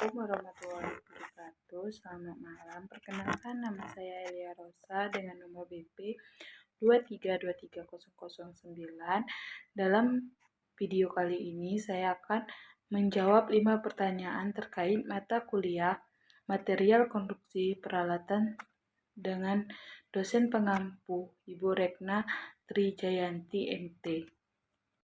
Assalamualaikum warahmatullahi wabarakatuh. Selamat malam. Perkenalkan, nama saya Elia Rosa dengan nomor BP 2323009. Dalam video kali ini saya akan menjawab 5 pertanyaan terkait mata kuliah material konstruksi peralatan dengan dosen pengampu Ibu Rekna Trijayanti MT.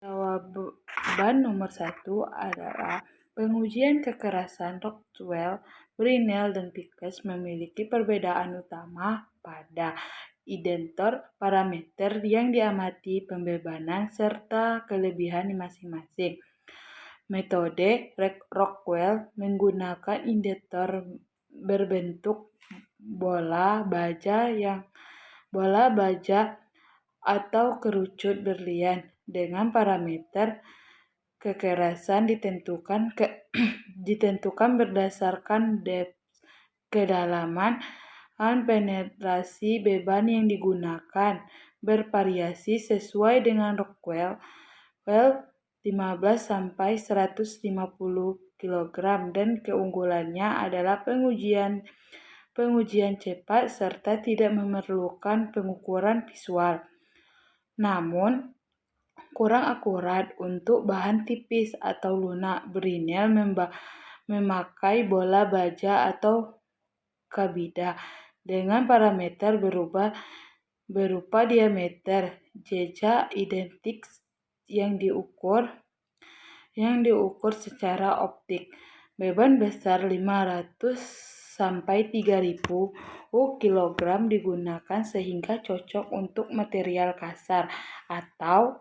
Jawaban nomor 1 adalah pengujian kekerasan Rockwell, Brinell, dan Vickers memiliki perbedaan utama pada identitor parameter yang diamati, pembebanan, serta kelebihan masing-masing. Metode Rockwell menggunakan indikator berbentuk bola baja atau kerucut berlian dengan parameter kekerasan ditentukan berdasarkan depth, kedalaman, dan penetrasi beban yang digunakan bervariasi sesuai dengan Rockwell 15 sampai 150 kg dan keunggulannya adalah pengujian cepat serta tidak memerlukan pengukuran visual. Namun kurang akurat untuk bahan tipis atau lunak. Brinell memakai bola baja atau kabida dengan parameter berupa diameter jejak identik yang diukur secara optik. Beban besar 500 sampai 3000 kg digunakan sehingga cocok untuk material kasar atau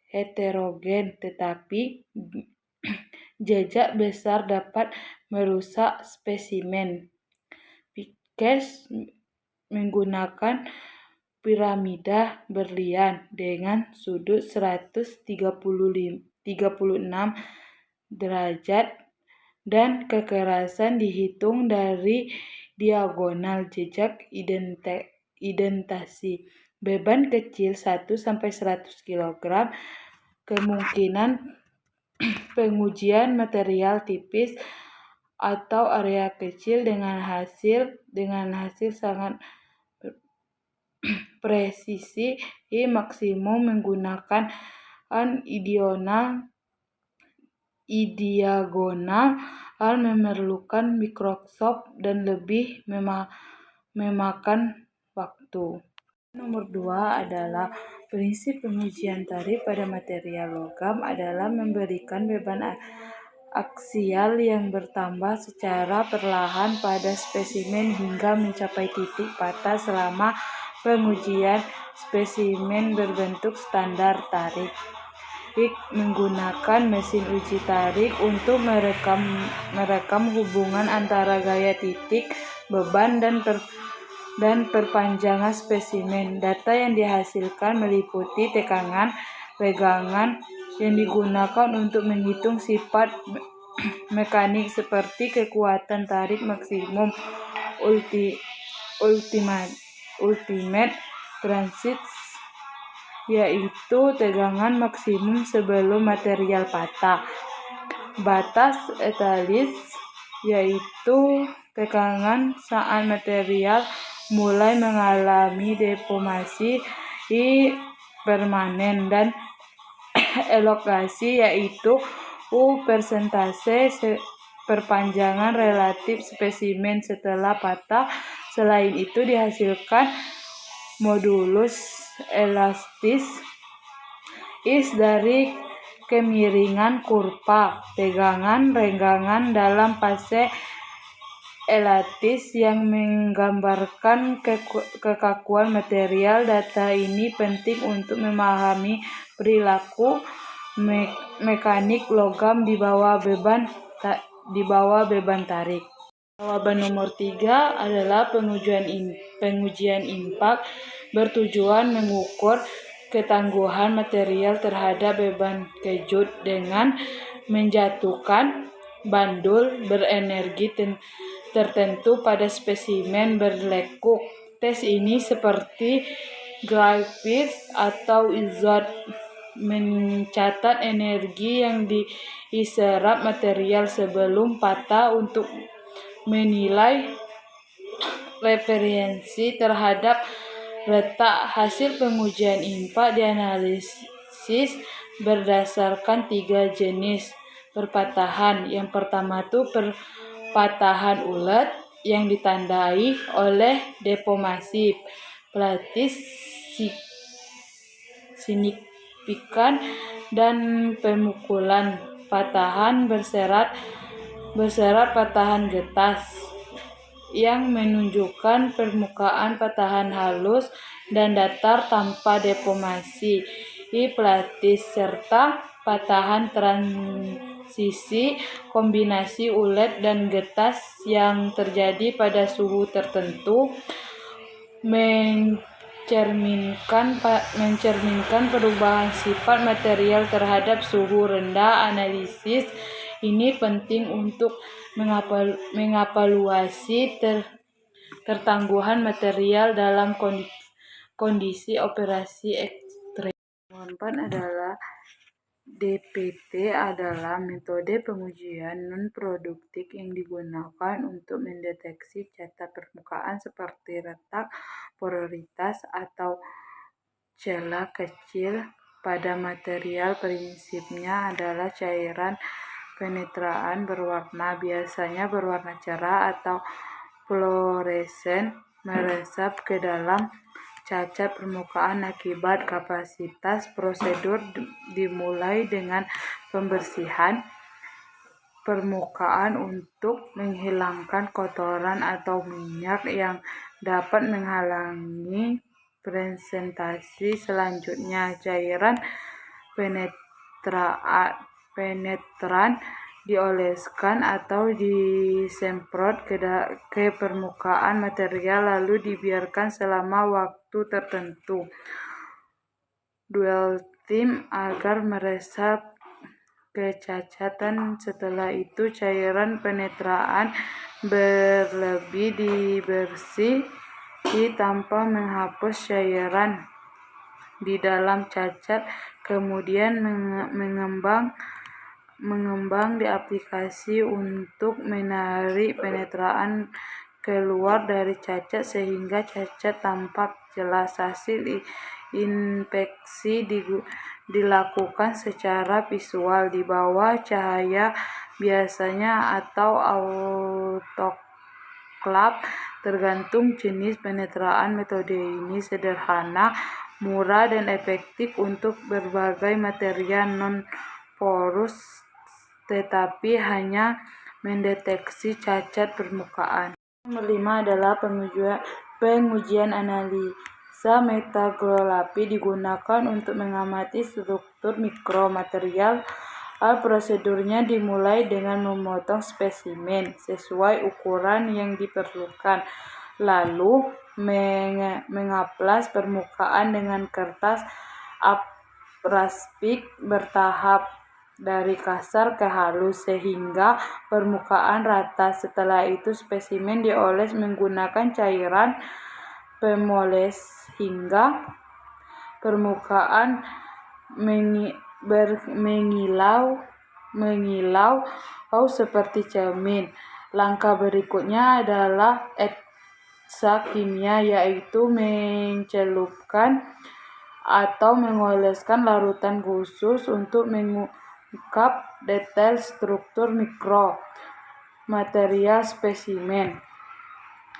heterogen, tetapi jejak besar dapat merusak spesimen. Vickers menggunakan piramida berlian dengan sudut 136 derajat dan kekerasan dihitung dari diagonal jejak identasi. Beban kecil 1 sampai 100 kg. Kemungkinan pengujian material tipis atau area kecil dengan hasil sangat presisi maksimum menggunakan diagonal memerlukan mikroskop dan lebih memakan waktu. Nomor 2 adalah prinsip pengujian tarik pada material logam adalah memberikan beban aksial yang bertambah secara perlahan pada spesimen hingga mencapai titik patah selama pengujian. Spesimen berbentuk standar tarik menggunakan mesin uji tarik untuk merekam hubungan antara gaya titik, beban, dan perpanjangan spesimen. Data yang dihasilkan meliputi tekanan, regangan yang digunakan untuk menghitung sifat mekanik seperti kekuatan tarik maksimum, ultimate transit, yaitu tegangan maksimum sebelum material patah. Batas etalis, yaitu tekanan saat material mulai mengalami deformasi permanen, dan elongasi, yaitu persentase perpanjangan relatif spesimen setelah patah. Selain itu dihasilkan modulus elastis dari kemiringan kurva tegangan renggangan dalam fase elastis yang menggambarkan kekakuan material. Data ini penting untuk memahami perilaku mekanik logam di bawah beban tarik. Jawaban nomor 3 adalah pengujian impak bertujuan mengukur ketangguhan material terhadap beban kejut dengan menjatuhkan bandul berenergi tertentu pada spesimen berlekuk. Tes ini seperti Griffith atau mencatat energi yang diserap material sebelum patah untuk menilai referensi terhadap letak. Hasil pengujian IMPA dianalisis berdasarkan 3 jenis perpatahan. Yang pertama itu perpatahan ulet yang ditandai oleh deformasi pelapis signifikan dan pemukulan patahan berserat patahan getas yang menunjukkan permukaan patahan halus dan datar tanpa deformasi pelapis, serta patahan transisi kombinasi ulet dan getas yang terjadi pada suhu tertentu, mencerminkan perubahan sifat material terhadap suhu rendah. Analisis ini penting untuk mengevaluasi ketangguhan material dalam kondisi operasi ekstrem. Yang keempat adalah DPT adalah metode pengujian non-produktif yang digunakan untuk mendeteksi cacat permukaan seperti retak, porositas, atau celah kecil pada material. Prinsipnya adalah cairan penetraan berwarna, biasanya berwarna cerah atau fluoresen, meresap ke dalam cacat permukaan akibat kapasitas. Prosedur dimulai dengan pembersihan permukaan untuk menghilangkan kotoran atau minyak yang dapat menghalangi presentasi. Selanjutnya, cairan penetran dioleskan atau disemprot ke permukaan material lalu dibiarkan selama waktu tertentu dwell time agar meresap kecacatan. Setelah itu cairan penetraan berlebih dibersih tanpa menghapus cairan di dalam cacat, kemudian mengembang diaplikasi untuk menarik penetraan keluar dari cacat sehingga cacat tampak jelas. Hasil inspeksi dilakukan secara visual di bawah cahaya biasanya atau autoklav tergantung jenis penetraan. Metode ini sederhana, murah, dan efektif untuk berbagai material non-porus, tetapi hanya mendeteksi cacat permukaan. Nomor 5 adalah pengujian analisa metakrografi digunakan untuk mengamati struktur mikro material. Prosedurnya dimulai dengan memotong spesimen sesuai ukuran yang diperlukan, lalu mengaplas permukaan dengan kertas abrasif bertahap dari kasar ke halus sehingga permukaan rata. Setelah itu spesimen dioles menggunakan cairan pemoles hingga permukaan mengilau seperti cermin. Langkah berikutnya adalah eksak kimia, yaitu mencelupkan atau mengoleskan larutan khusus untuk mengungkap detail struktur mikro material spesimen.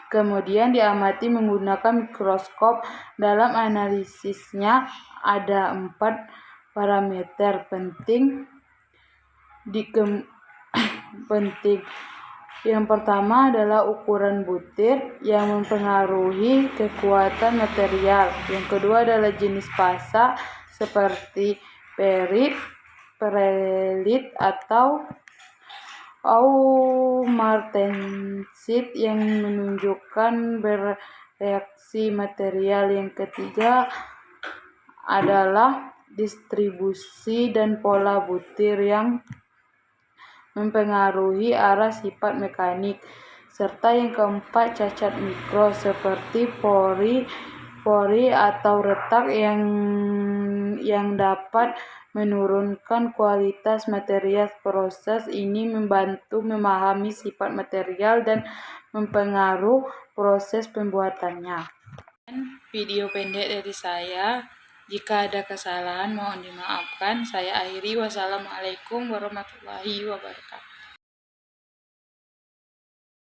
Kemudian diamati menggunakan mikroskop. Dalam analisisnya ada 4 parameter penting. Yang pertama adalah ukuran butir yang mempengaruhi kekuatan material. Yang kedua adalah jenis fasa seperti perelit atau martensit yang menunjukkan bereaksi material. Yang ketiga adalah distribusi dan pola butir yang mempengaruhi arah sifat mekanik. Serta yang keempat cacat mikro seperti pori, pori atau retak yang dapat menurunkan kualitas material. Proses ini membantu memahami sifat material dan mempengaruhi proses pembuatannya. Video pendek dari saya. Jika ada kesalahan mohon dimaafkan. Saya akhiri. Wassalamualaikum warahmatullahi wabarakatuh.